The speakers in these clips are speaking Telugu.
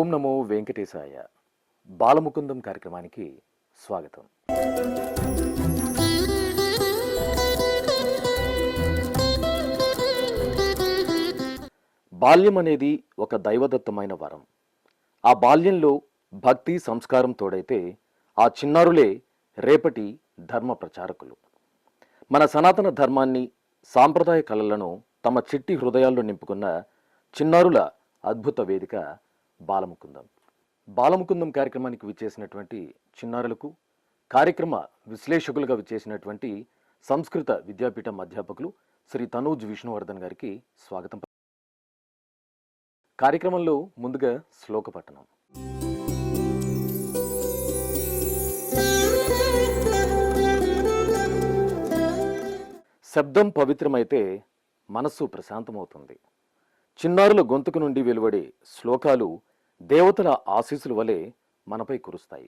ఓం నమో వెంకటేశాయ. బాలముకుందం కార్యక్రమానికి స్వాగతం. బాల్యం అనేది ఒక దైవదత్తమైన వరం. ఆ బాల్యంలో భక్తి సంస్కారం తోడైతే ఆ చిన్నారులే రేపటి ధర్మ ప్రచారకులు. మన సనాతన ధర్మాన్ని, సాంప్రదాయ కళలను తమ చిట్టి హృదయాల్లో నింపుకున్న చిన్నారుల అద్భుత వేదిక బాలముకుందం. బాలముకుందం కార్యక్రమానికి విచ్చేసినటువంటి చిన్నారులకు, కార్యక్రమ విశ్లేషకులుగా విచ్చేసినటువంటి సంస్కృత విద్యాపీఠం అధ్యాపకులు శ్రీ తనూజ్ విష్ణువర్ధన్ గారికి స్వాగతం. కార్యక్రమంలో ముందుగా శ్లోక పఠనం. శబ్దం పవిత్రమైతే మనస్సు ప్రశాంతమవుతుంది. చిన్నారుల గొంతుకు నుండి వెలువడే శ్లోకాలు దేవతల ఆశీస్సుల వలె మనపై కురుస్తాయి.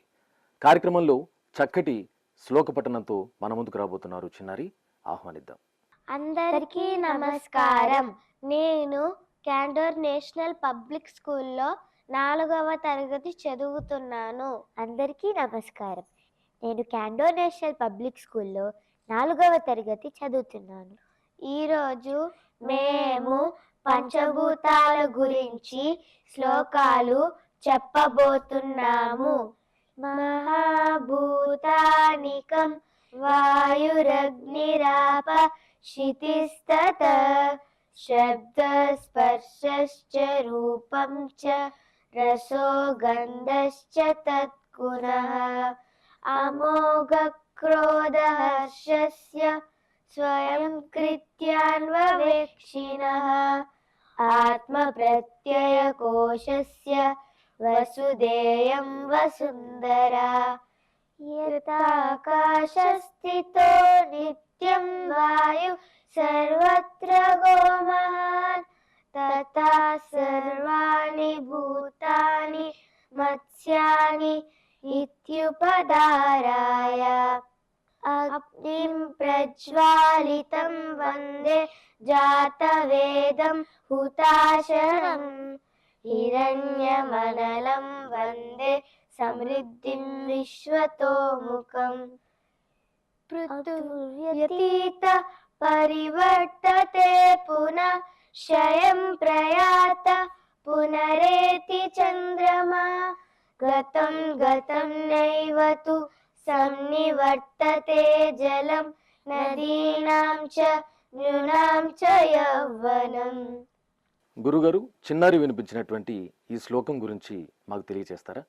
కార్యక్రమంలో చక్కటి శ్లోక పఠనంతో మన ముందుకు రాబోతున్నారు చిన్నారి. ఆహ్వానిద్దాం. అందరికీ నమస్కారం. నేను క్యాండోర్ నేషనల్ పబ్లిక్ స్కూల్లో 4వ తరగతి చదువుతున్నాను. అందరికీ నమస్కారం. నేను క్యాండోర్ నేషనల్ పబ్లిక్ స్కూల్లో 4వ తరగతి చదువుతున్నాను. ఈరోజు మేము పంచభూతాల గురించి శ్లోకాలు చెప్పబోతున్నాము. మహాభూతానికం వాయురగ్నిరాప శితిస్తత శబ్ద స్పర్శశ్చ రూపం చ రసో గంధశ్చ తత్గుణః అమోఘ క్రోధహర్షస్య స్వయం కృత్యాన్వవేక్షిణః ఆత్మప్రత్యయకోశస్య వసుదేయం వసుంధరా యథాకాశస్థితో నిత్యం వాయు సర్వత్ర గోమహాన్ తథా సర్వాణి భూతాని మత్స్యాని ఇత్యుపధారాయ అగ్నిం ప్రజ్వాలితం వందే జాతవేదం హుతాశనం హిరణ్యమనలం వందే సమృద్ధిం విశ్వతోముఖం పృథువ్యతీత పరివర్తతే పునః క్షయం ప్రయాత పునరేతి చంద్రమా గతం గతం నైవ తు సన్నివర్తతే జలం నదీనాం చ నృణాం చ యవ్వనం. గురుగారు, చిన్నారి వినిపించినటువంటి ఈ శ్లోకం గురించి మాకు తెలియజేస్తారా?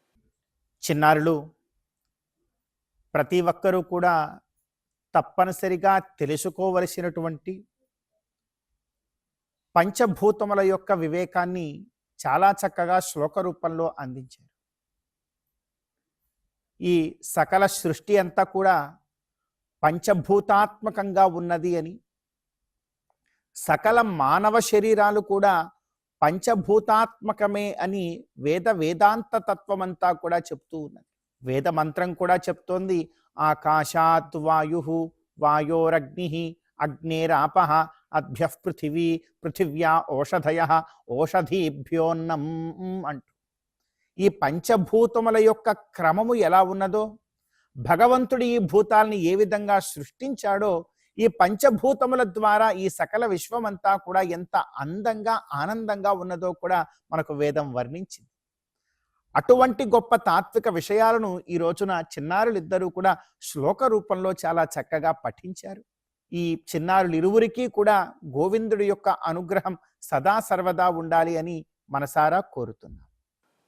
చిన్నారులు ప్రతి ఒక్కరూ కూడా తప్పనిసరిగా తెలుసుకోవలసినటువంటి పంచభూతముల యొక్క వివేకాన్ని చాలా చక్కగా శ్లోక రూపంలో అందించారు. ఈ సకల సృష్టి అంతా కూడా పంచభూతాత్మకంగా ఉన్నది అని, సకల మానవ శరీరాలు కూడా పంచభూతాత్మకమే అని వేదాంత తత్వమంతా కూడా చెప్తూ ఉన్నది. వేద మంత్రం కూడా చెప్తోంది, ఆకాశాత్ వాయు వాయోరగ్ని అగ్నేరాపః అభ్యః పృథివీ పృథివ్యా ఓషధయః ఓషధీభ్యోన్నం అంటూ ఈ పంచభూతముల యొక్క క్రమము ఎలా ఉన్నదో, భగవంతుడు ఈ భూతాల్ని ఏ విధంగా సృష్టించాడో, ఈ పంచభూతముల ద్వారా ఈ సకల విశ్వమంతా కూడా ఎంత అందంగా ఆనందంగా ఉన్నదో కూడా మనకు వేదం వర్ణించింది. అటువంటి గొప్ప తాత్విక విషయాలను ఈ రోజున చిన్నారులిద్దరూ కూడా శ్లోక రూపంలో చాలా చక్కగా పఠించారు. ఈ చిన్నారులు ఇరువురికి కూడా గోవిందుడి యొక్క అనుగ్రహం సదా సర్వదా ఉండాలి అని మనసారా కోరుతున్నాం.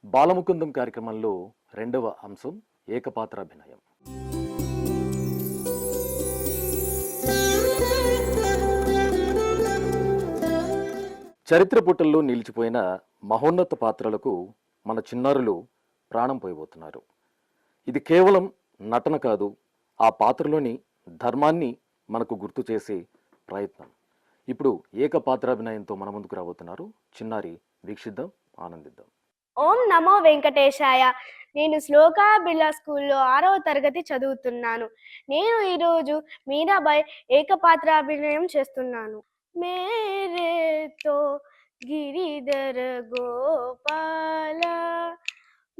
బాలముకుందం కార్యక్రమంలో రెండవ అంశం ఏకపాత్రాభినయం. చరిత్ర పుటల్లో నిలిచిపోయిన మహోన్నత పాత్రలకు మన చిన్నారులు ప్రాణం పోయబోతున్నారు. ఇది కేవలం నటన కాదు, ఆ పాత్రలోని ధర్మాన్ని మనకు గుర్తు చేసే ప్రయత్నం. ఇప్పుడు ఏకపాత్రాభినయంతో మన ముందుకు రాబోతున్నారు చిన్నారి. వీక్షిద్దాం, ఆనందిద్దాం. ఓం నమో వెంకటేశాయ. నేను శ్లోకా బిర్లా స్కూల్లో 6వ తరగతి చదువుతున్నాను. నేను ఈరోజు మీరాబాయి ఏకపాత్రాభినయం చేస్తున్నాను. మేరే తో గిరిధర గోపాల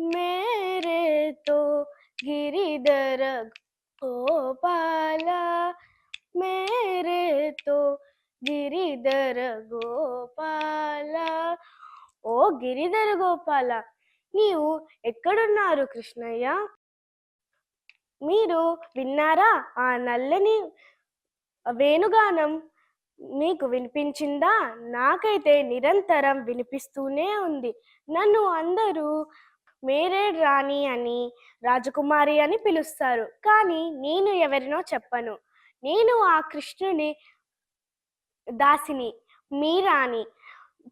मेरे तो गिरिधर गोपाल, मेरे तो గిరిధర గోపాల. ఓ గిరిధర గోపాల, నీవు ఎక్కడున్నారు కృష్ణయ్య? మీరు విన్నారా ఆ నల్లని వేణుగానం? మీకు వినిపించిందా? నాకైతే నిరంతరం వినిపిస్తూనే ఉంది. నన్ను అందరూ మేరేడ్ రాణి అని, రాజకుమారి అని పిలుస్తారు. కానీ నేను ఎవరినో చెప్పను. నేను ఆ కృష్ణుని దాసిని, మీరాని.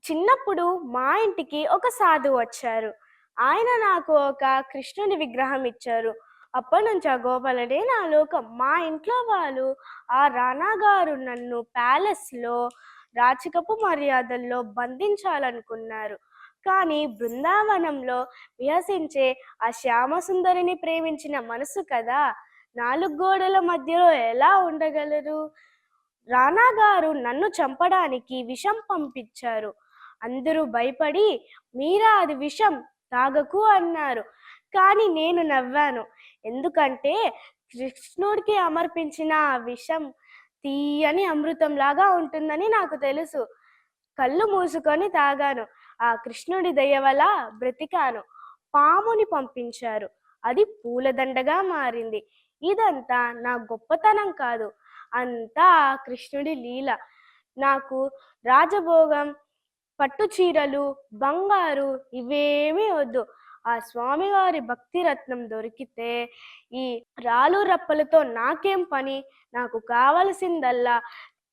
చిన్నప్పుడు మా ఇంటికి ఒక సాధువు వచ్చారు. ఆయన నాకు ఒక కృష్ణుని విగ్రహం ఇచ్చారు. అప్పటి నుంచి ఆ గోపాలనే నా లోకం. మా ఇంట్లో వాళ్ళు, ఆ రాణా గారు నన్ను ప్యాలెస్లో రాచకపు మర్యాదల్లో బంధించాలనుకున్నారు. కానీ బృందావనంలో విహసించే ఆ శ్యామసుందరిని ప్రేమించిన మనసు కదా, 4 గోడల మధ్యలో ఎలా ఉండగలరు? రాణా గారు నన్ను చంపడానికి విషం పంపించారు. అందరూ భయపడి మీరా అది విషం తాగకు అన్నారు. కానీ నేను నవ్వాను. ఎందుకంటే కృష్ణుడికి సమర్పించిన ఆ విషం తీయని అమృతంలాగా ఉంటుందని నాకు తెలుసు. కళ్ళు మూసుకొని తాగాను. ఆ కృష్ణుడి దయ వల్ల బ్రతికాను. పాముని పంపించారు, అది పూలదండగా మారింది. ఇదంతా నా గొప్పతనం కాదు, అంతా కృష్ణుడి లీల. నాకు రాజభోగం, పట్టు చీరలు, బంగారు ఇవేమీ వద్దు. ఆ స్వామివారి భక్తి రత్నం దొరికితే ఈ రాళ్ళు రప్పలతో నాకేం పని? నాకు కావలసిందల్లా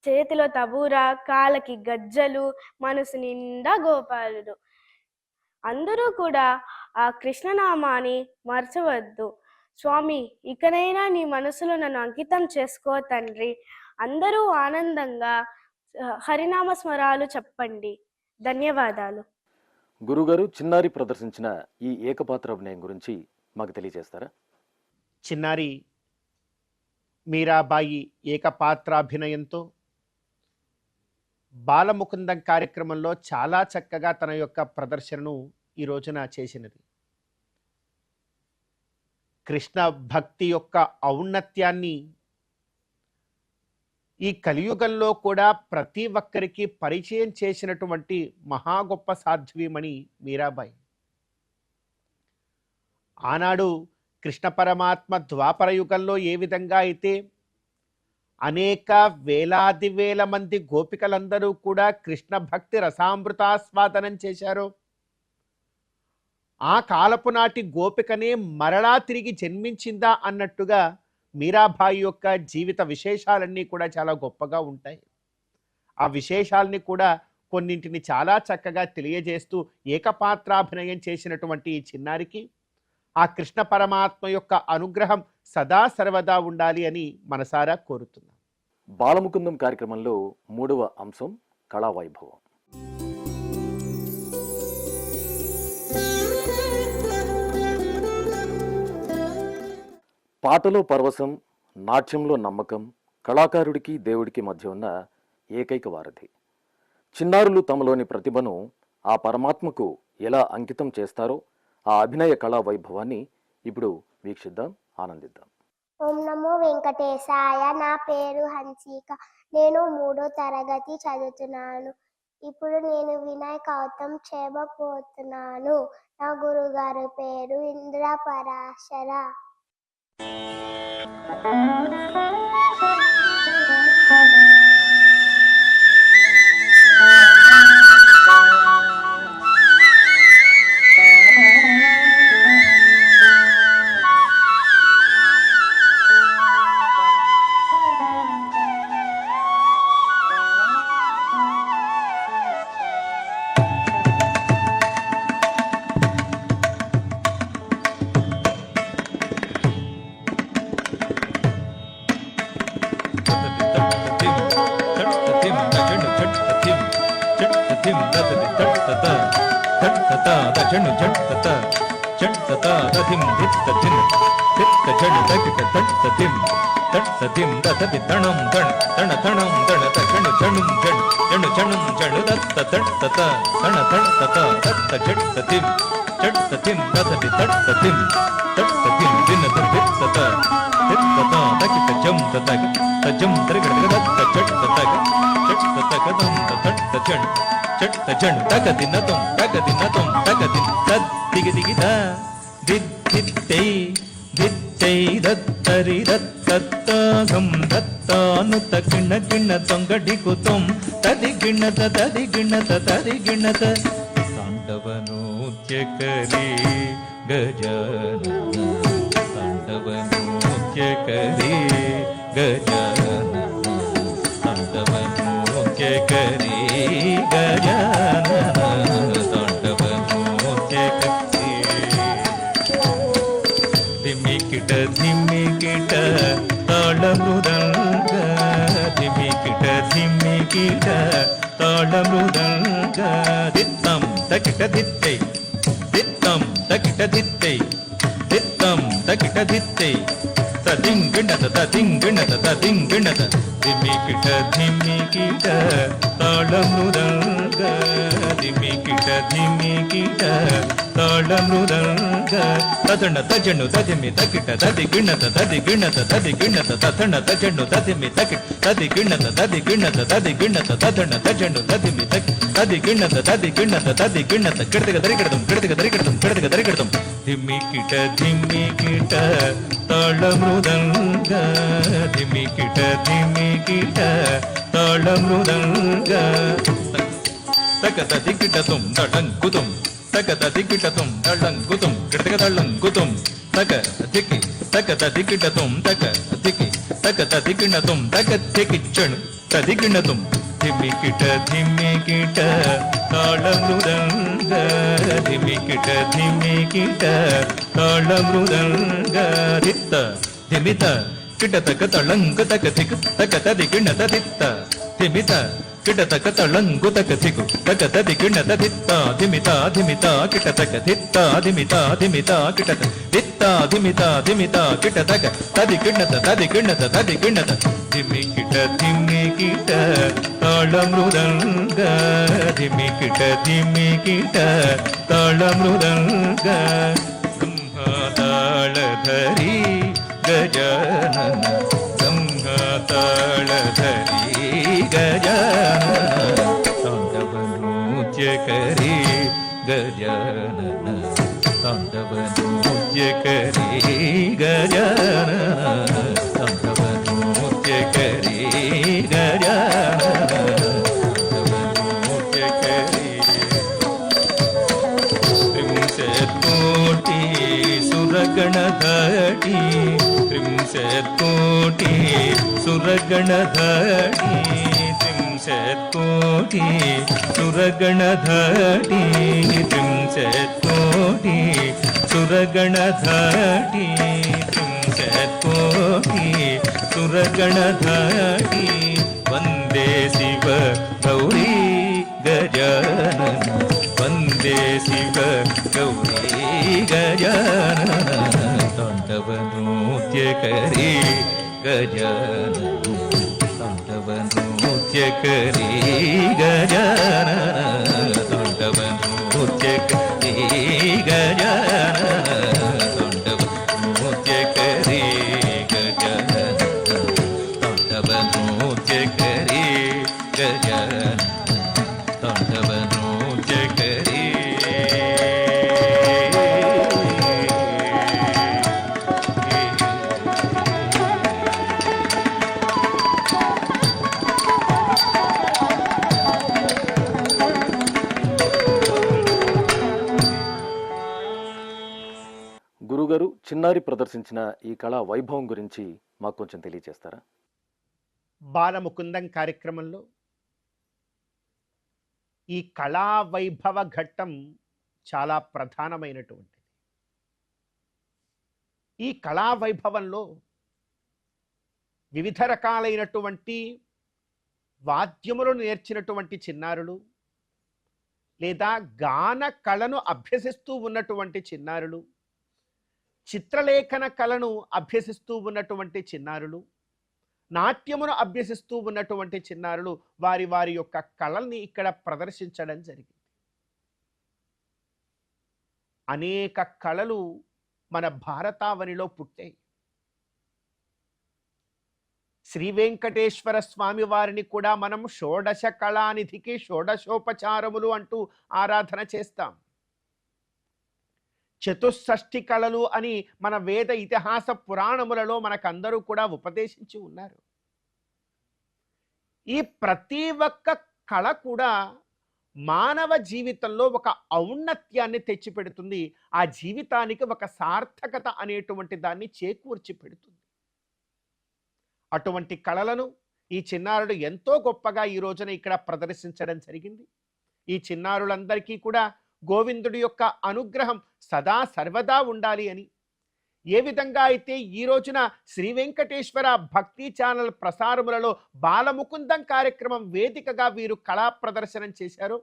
చేతిలో తబూరా, కాళ్ళకి గజ్జలు, మనసు నిండా గోపాలుడు. అందరూ కూడా ఆ కృష్ణనామాన్ని మర్చవద్దు. స్వామి, ఇకనైనా నీ మనసులో నన్ను అంకితం చేసుకో తండ్రి. అందరూ ఆనందంగా హరినామ స్మరాలు చెప్పండి. ధన్యవాదాలు. గురుగారు, చిన్నారి ప్రదర్శించిన ఈ ఏకపాత్ర అభినయం గురించి మాకు తెలియజేస్తారా? చిన్నారి మీరాబాయి ఏకపాత్రాభినయంతో బాలముకుందం కార్యక్రమంలో చాలా చక్కగా తన యొక్క ప్రదర్శనను ఈ రోజున చేసినది. కృష్ణ భక్తి యొక్క ఔన్నత్యాన్ని ఈ కలియుగంలో కూడా ప్రతి ఒక్కరికి పరిచయం చేసినటువంటి మహా గొప్ప సాధ్వీమణి మీరాబాయి. ఆనాడు కృష్ణ పరమాత్మ ద్వాపర యుగంలో ఏ విధంగా అయితే అనేక వేలాది వేల మంది గోపికలందరూ కూడా కృష్ణ భక్తి రసామృతాస్వాదనం చేశారో, ఆ కాలపు నాటి గోపికనే మరలా తిరిగి జన్మించిందా అన్నట్టుగా మీరాబాయి యొక్క జీవిత విశేషాలన్నీ కూడా చాలా గొప్పగా ఉంటాయి. ఆ విశేషాలని కూడా కొన్నింటిని చాలా చక్కగా తెలియజేస్తూ ఏకపాత్రాభినయం చేసినటువంటి ఈ చిన్నారికి ఆ కృష్ణ పరమాత్మ యొక్క అనుగ్రహం సదా సర్వదా ఉండాలి అని మనసారా కోరుతున్నాం. బాలముకుందం కార్యక్రమంలో 3వ అంశం కళావైభవం. పాటలో పరవశం, నాట్యంలో నమ్మకం కళాకారుడికి దేవుడికి మధ్య ఉన్న ఏకైక వారధి. చిన్నారులు తమలోని ప్రతిభను ఆ పరమాత్మకు ఎలా అంకితం చేస్తారో ఆ అభినయ కళా వైభవాన్ని ఇప్పుడు వీక్షిద్దాం, ఆనందిద్దాం. ఓం నమో వెంకటేశాయ. నా పేరు హన్సిక. నేను 3వ తరగతి చదువుతున్నాను. ఇప్పుడు నేను వినాయకౌతం చేయబోతున్నాను. నా గురుగారు పేరు ఇంద్రపరాశర. చట్ తిం దతటి తట్ తిం దినత తిత్తత తిత్తత తకిట జం తతగ తజం తరగడ దత్త చట్ తతగ చట్ తతగ తం తట్ చట్ చట్ జన్ తగ దినతం తద్ దిగి దిగి ద దిత్తై దిత్తై దత్తరి దత్తత్త గం దత్తానుత కిణ కిణ తొంగడి కుతం తది గిణత तांडवनृत्यकरी गजानन तांडवनृत्यकरी गजानन तांडवनृत्यकरी गजानन तांडवनृत्यकरी धिमिकिट धिमिकिट ताळमृदंग धिमिकिट धिमिकिट ताळमृदंग दित्तं तकिट दित्तै दित्तं तकिट दित्तै दित्तं तकिट दित्तै तदिंगिणत धिमिकिट धिमिकिट ताळमृदंग धिमिकिट धिमिकिट ताळमृदंग तदण तजनु तदिमि तकिट तदिगिणत तदण तजनु तदिमि तकिट तदिगिणत तदण तजनु तदिमि तकिट तदिगिणत किडतग दरिकिडतं धिमिकिट ताळमृदंग धिमिकिट ताळमृदंग तकत दिकिटतुं तडंकुतुं तकत दिकिटतुं तडंकुतुं किडतग तडंकुतुं तकत दिकिटतुं तकत दिकिणतुं तकत दिकिचणु तदिगिणतुं धिमिकिट ताळमृदंग धिमिकिट ताळमृदंग दित्त धिमित किटतक तळंग तक धिक तकत दिगिणत दित्त धिमित किटतक तळंगु तक धिक तकत दिगिणत दित्ता धिमिता किटतक दित्ता धिमिता किटत दित्ता धिमिता किटतक तदिगिणत धिमिकिट ताळमृदंग धिमिकिट ताळमृदंग ब्रह्मताळधरी गजानन ब्रह्मताळधरी गजानन तांडवनृत्यकरी गजानन तांडवनृत्यकरी गजानन तांडवनृत्यकरी गजानन तांडवनृत्यकरी त्रिंशत्कोटि सुरगणधटी त्रिंशत्कोटि सुरगणधटी त्रिंशत्कोटि सुरगणधटी त्रिंशत्कोटि सुरगणधटी त्रिंशत्कोटि सुरगणधटी वन्दे शिव गौरी गजानन वन्दे शिव गौरी गजानन तांडवनृत्यकरी गजानन तांडवनृत्यकरी गजानन तांडवनृत्यकरी गजानन तांडवनृत्यकरी गजानन तांडवनृत्यकरी गजानन तांडवनृत्यकरी గురుగారు, చిన్నారి ప్రదర్శించిన ఈ కళా వైభవం గురించి మాకు కొంచెం తెలియజేస్తారా? బాలముకుందం కార్యక్రమంలో ఈ కళా వైభవ ఘట్టం చాలా ప్రధానమైనటువంటిది. ఈ కళా వైభవంలో వివిధ రకాలైనటువంటి వాద్యములను నేర్చినటువంటి చిన్నారులు లేదా గాన కళను అభ్యసిస్తూ ఉన్నటువంటి చిన్నారులు, చిత్రలేఖన కళను అభ్యసిస్తూ ఉన్నటువంటి చిన్నారులు, నాట్యమును అభ్యసిస్తూ ఉన్నటువంటి చిన్నారులు వారి వారి యొక్క కళల్ని ఇక్కడ ప్రదర్శించడం జరిగింది. అనేక కళలు మన భారతావనిలో పుట్టాయి. శ్రీ వెంకటేశ్వర స్వామి వారిని కూడా మనం షోడశ కళానిధికి షోడశోపచారములు అంటూ ఆరాధన చేస్తాం. చతుషష్ఠి కళలు అని మన వేద ఇతిహాస పురాణములలో మనకందరూ కూడా ఉపదేశించి ఉన్నారు. ఈ ప్రతి ఒక్క కళ కూడా మానవ జీవితంలో ఒక ఔన్నత్యాన్ని తెచ్చిపెడుతుంది. ఆ జీవితానికి ఒక సార్థకత అనేటువంటి దాన్ని చేకూర్చి పెడుతుంది. అటువంటి కళలను ఈ చిన్నారులు ఎంతో గొప్పగా ఈ రోజున ఇక్కడ ప్రదర్శించడం జరిగింది. ఈ చిన్నారులందరికీ కూడా గోవిందుడి యొక్క అనుగ్రహం సదా సర్వదా ఉండాలి అని, ఏ విధంగా అయితే ఈ రోజున శ్రీ వెంకటేశ్వర భక్తి ఛానల్ ప్రసారములలో బాలముకుందం కార్యక్రమం వేదికగా వీరు కళా ప్రదర్శనం చేశారు,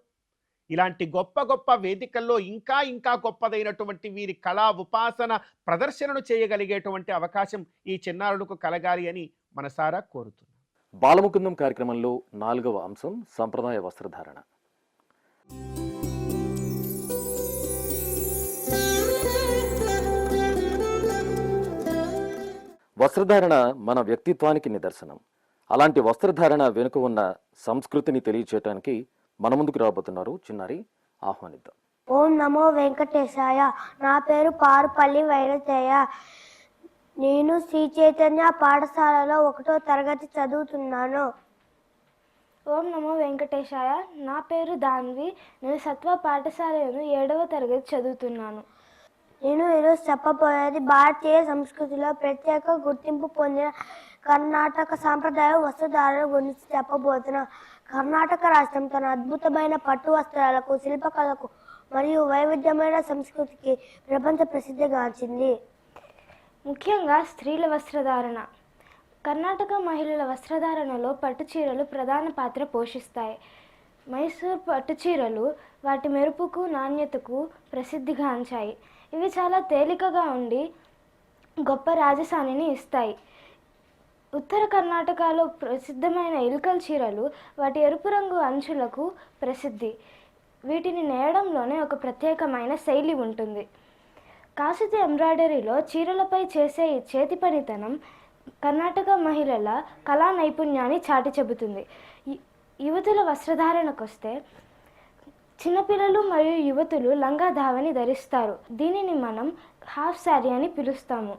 ఇలాంటి గొప్ప గొప్ప వేదికల్లో ఇంకా ఇంకా గొప్పదైనటువంటి వీరి కళా ఉపాసన ప్రదర్శనను చేయగలిగేటువంటి అవకాశం ఈ చిన్నారులకు కలగాలి అని మనసారా కోరుతున్నాను. బాలముకుందం కార్యక్రమంలో 4వ అంశం సంప్రదాయ వస్త్రధారణ. వస్త్రధారణ మన వ్యక్తిత్వానికి నిదర్శనం. అలాంటి వస్త్రధారణ వెనుక ఉన్న సంస్కృతిని తెలియచేయటానికి మన ముందుకు రాబోతున్నారు చిన్నారి. ఆహ్వానిద్దాం. ఓం నమో వెంకటేశాయ. నా పేరు పారుపల్లి వైనతేయ. నేను శ్రీ చైతన్య పాఠశాలలో 1వ తరగతి చదువుతున్నాను. ఓం నమో వెంకటేశాయ. నా పేరు దాన్వి. నేను సత్వ పాఠశాలను 7వ తరగతి చదువుతున్నాను. నేను ఈరోజు చెప్పబోయేది భారతీయ సంస్కృతిలో ప్రత్యేక గుర్తింపు పొందిన కర్ణాటక సాంప్రదాయ వస్త్రధారణ గురించి చెప్పబోతున్నా. కర్ణాటక రాష్ట్రం తన అద్భుతమైన పట్టు వస్త్రాలకు, శిల్పకళకు మరియు వైవిధ్యమైన సంస్కృతికి ప్రపంచ ప్రసిద్ధిగాంచింది. ముఖ్యంగా స్త్రీల వస్త్రధారణ. కర్ణాటక మహిళల వస్త్రధారణలో పట్టు చీరలు ప్రధాన పాత్ర పోషిస్తాయి. మైసూర్ పట్టు చీరలు వాటి మెరుపుకు, నాణ్యతకు ప్రసిద్ధిగాంచాయి. ఇవి చాలా తేలికగా ఉండి గొప్ప రాజసానిని ఇస్తాయి. ఉత్తర కర్ణాటకలో ప్రసిద్ధమైన ఇల్కల్ చీరలు వాటి ఎరుపు రంగు అంచులకు ప్రసిద్ధి. వీటిని నేయడంలోనే ఒక ప్రత్యేకమైన శైలి ఉంటుంది. కాసుతి ఎంబ్రాయిడరీలో చీరలపై చేసే ఈ చేతి పనితనం కర్ణాటక మహిళల కళా నైపుణ్యాన్ని చాటి చెబుతుంది. యువతుల వస్త్రధారణకొస్తే చిన్నపిల్లలు మరియు యువతులు లంగా ధావని ధరిస్తారు. దీనిని మనం హాఫ్ శారీ అని పిలుస్తాము.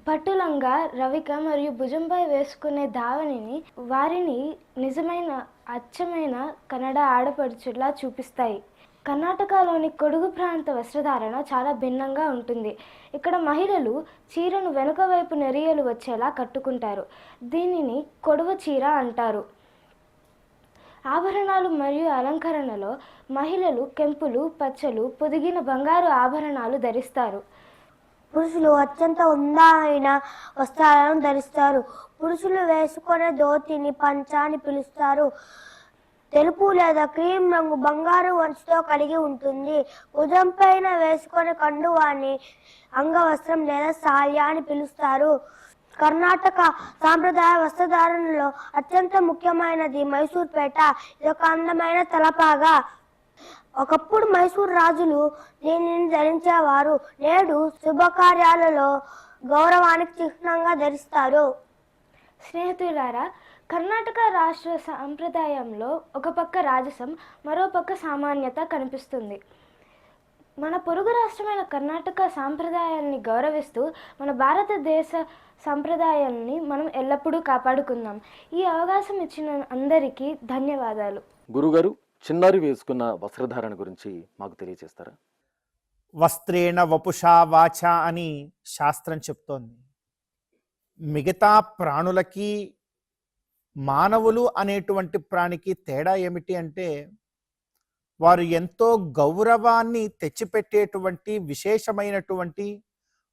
పట్టు లంగా, రవిక మరియు భుజంపై వేసుకునే ధావనిని వారిని నిజమైన అచ్చమైన కన్నడ ఆడపడుచులా చూపిస్తాయి. కర్ణాటకలోని కొడుగు ప్రాంత వస్త్రధారణ చాలా భిన్నంగా ఉంటుంది. ఇక్కడ మహిళలు చీరను వెనుక వైపు నెరియలు వచ్చేలా కట్టుకుంటారు. దీనిని కొడువ చీర అంటారు. ఆభరణాలు మరియు అలంకరణలో మహిళలు కెంపులు, పచ్చలు, పొదిగిన బంగారు ఆభరణాలు ధరిస్తారు. పురుషులు అత్యంత అందమైన వస్త్రాలను ధరిస్తారు. పురుషులు వేసుకునే ధోతిని పంచా అని పిలుస్తారు. తెలుపు లేదా క్రీమ్ రంగు బంగారు వంచుతో కలిగి ఉంటుంది. భుజం పైన వేసుకునే కండువాన్ని అంగవస్త్రం లేదా సాల్యా అని పిలుస్తారు. కర్ణాటక సాంప్రదాయ వస్త్రధారణలో అత్యంత ముఖ్యమైనది మైసూర్ పేట. ఇది ఒక అందమైన తలపాగా. ఒకప్పుడు మైసూర్ రాజులు దీనిని ధరించేవారు. నేడు శుభకార్యాలలో గౌరవానికి చిహ్నంగా ధరిస్తారు. స్నేహితులారా, కర్ణాటక రాష్ట్ర సాంప్రదాయంలో ఒక పక్క రాజసం, మరో పక్క సామాన్యత కనిపిస్తుంది. మన పొరుగు రాష్ట్రమైన కర్ణాటక సాంప్రదాయాన్ని గౌరవిస్తూ మన భారతదేశ సాంప్రదాయాన్ని మనం ఎల్లప్పుడూ కాపాడుకుందాం. ఈ అవకాశం ఇచ్చిన అందరికీ ధన్యవాదాలు. గురుగారు, చిన్నారి వేసుకున్న వస్త్రధారణ గురించి మాకు తెలియజేస్తారా? వస్త్రేణ వపుషా వాచ అని శాస్త్రం చెప్తోంది. మిగతా ప్రాణులకి, మానవులు అనేటువంటి ప్రాణికి తేడా ఏమిటి అంటే, వారు ఎంతో గౌరవాన్ని తెచ్చిపెట్టేటువంటి విశేషమైనటువంటి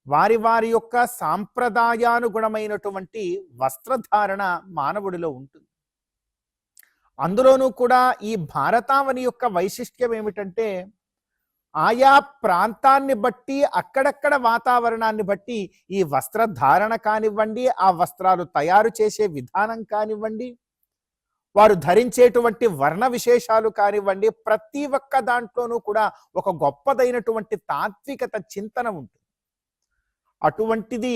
వారి వారి యొక్క సాంప్రదాయానుగుణమైనటువంటి వస్త్రధారణ మానవుడిలో ఉంటుంది. అందులోనూ కూడా ఈ భారతావని యొక్క వైశిష్ట్యం ఏమిటంటే, ఆయా ప్రాంతాన్ని బట్టి, అక్కడక్కడ వాతావరణాన్ని బట్టి ఈ వస్త్రధారణ కానివ్వండి, ఆ వస్త్రాలు తయారు చేసే విధానం కానివ్వండి, వారు ధరించేటువంటి వర్ణ విశేషాలు కానివ్వండి, ప్రతి ఒక్క దాంట్లోనూ కూడా ఒక గొప్పదైనటువంటి తాత్వికత చింతన ఉంటుంది. అటువంటిది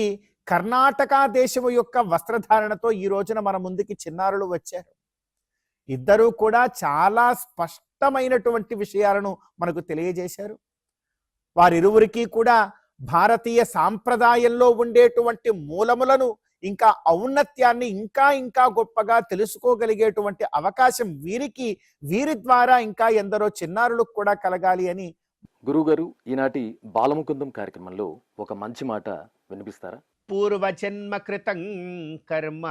కర్ణాటక దేశము యొక్క వస్త్రధారణతో ఈ రోజున మన ముందుకి చిన్నారులు వచ్చారు. ఇద్దరూ కూడా చాలా స్పష్టమైనటువంటి విషయాలను మనకు తెలియజేశారు. వారిరువురికి కూడా భారతీయ సాంప్రదాయంలో ఉండేటువంటి మూలములను, ఇంకా ఔన్నత్యాన్ని ఇంకా ఇంకా గొప్పగా తెలుసుకోగలిగేటువంటి అవకాశం వీరి ద్వారా ఇంకా ఎందరో చిన్నారులకు కూడా కలగాలి అని. గురువుగారు, ఈనాటి బాలముకుందం కార్యక్రమంలో ఒక మంచి మాట వినిపిస్తారా? పూర్వజన్మ కృతం కర్మ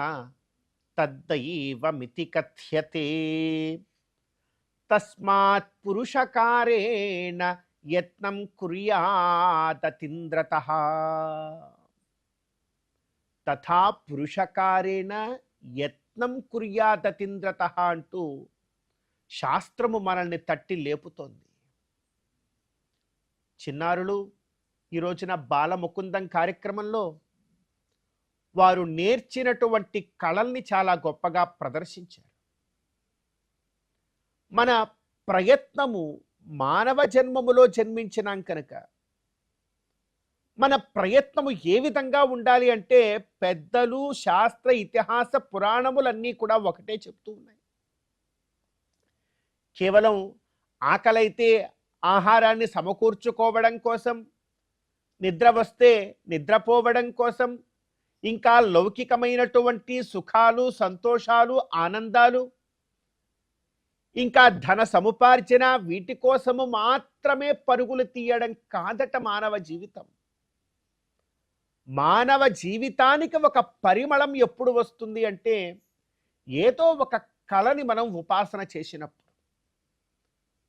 తద్దైవమితి కథ్యతే, తస్మాత్ పురుషకారేణ యత్నం కుర్యాదతింద్రతః. తథా పురుషకారేణ యత్నం కుర్యాదతింద్రతః అంటూ శాస్త్రము మనల్ని తట్టి లేపుతోంది. చిన్నారులు ఈ రోజున బాలముకుందం కార్యక్రమంలో వారు నేర్చినటువంటి కళల్ని చాలా గొప్పగా ప్రదర్శించారు. మన ప్రయత్నము మానవ జన్మములో జన్మించినాం కనుక మన ప్రయత్నము ఏ విధంగా ఉండాలి అంటే, పెద్దలు శాస్త్ర ఇతిహాస పురాణములన్నీ కూడా ఒకటే చెప్తూ ఉన్నాయి. కేవలం ఆకలైతే ఆహారాన్ని సమకూర్చుకోవడం కోసం, నిద్ర వస్తే నిద్రపోవడం కోసం, ఇంకా లౌకికమైనటువంటి సుఖాలు, సంతోషాలు, ఆనందాలు, ఇంకా ధన సముపార్జన, వీటి కోసము మాత్రమే పరుగులు తీయడం కాదట మానవ జీవితం. మానవ జీవితానికి ఒక పరిమళం ఎప్పుడు వస్తుంది అంటే, ఏదో ఒక కళని మనం ఉపాసన చేసినప్పుడు.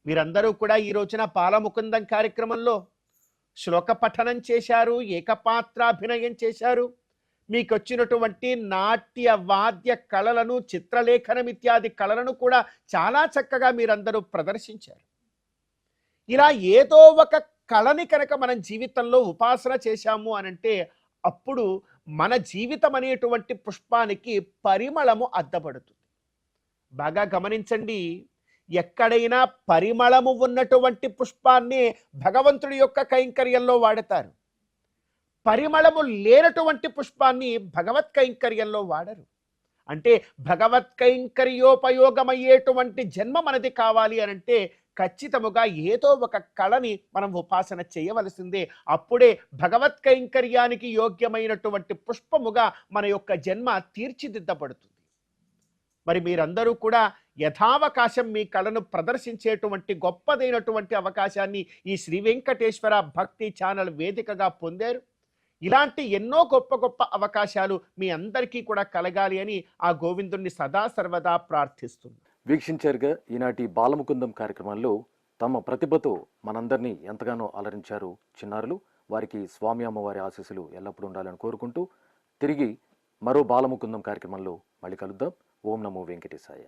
మీరందరూ కూడా ఈ రోజున బాలముకుందం కార్యక్రమంలో శ్లోక పఠనం చేశారు, ఏకపాత్రాభినయం చేశారు. మీకు వచ్చినటువంటి నాట్య వాద్య కళలను, చిత్రలేఖనం ఇత్యాది కళలను కూడా చాలా చక్కగా మీరందరూ ప్రదర్శించారు. ఇలా ఏదో ఒక కళని కనుక మనం జీవితంలో ఉపాసన చేశాము అనంటే, అప్పుడు మన జీవితం అనేటువంటి పుష్పానికి పరిమళము అద్దపడుతుంది. బాగా గమనించండి, ఎక్కడైనా పరిమళము ఉన్నటువంటి పుష్పాన్ని భగవంతుడి యొక్క కైంకర్యంలో వాడతారు. పరిమళము లేనటువంటి పుష్పాన్ని భగవత్ కైంకర్యంలో వాడరు. అంటే భగవత్ కైంకర్యోపయోగమయ్యేటువంటి జన్మ మనది కావాలి అనంటే ఖచ్చితముగా ఏదో ఒక కళని మనం ఉపాసన చేయవలసిందే. అప్పుడే భగవత్ కైంకర్యానికి యోగ్యమైనటువంటి పుష్పముగా మన యొక్క జన్మ తీర్చిదిద్దబడుతుంది. మరి మీరందరూ కూడా యథావకాశం మీ కళను ప్రదర్శించేటువంటి గొప్పదైనటువంటి అవకాశాన్ని ఈ శ్రీ వెంకటేశ్వర భక్తి ఛానల్ వేదికగా పొందారు. ఇలాంటి ఎన్నో గొప్ప గొప్ప అవకాశాలు మీ అందరికీ కూడా కలగాలి అని ఆ గోవిందుణ్ణి సదా సర్వదా ప్రార్థిస్తుంది. వీక్షించారుగా ఈనాటి బాలముకుందం కార్యక్రమంలో తమ ప్రతిభతో మనందరినీ ఎంతగానో అలరించారు చిన్నారులు. వారికి స్వామి అమ్మవారి ఆశీస్సులు ఎల్లప్పుడూ ఉండాలని కోరుకుంటూ తిరిగి మరో బాలముకుందం కార్యక్రమంలో మళ్ళీ కలుద్దాం. ఓం నమో వెంకటేశాయ.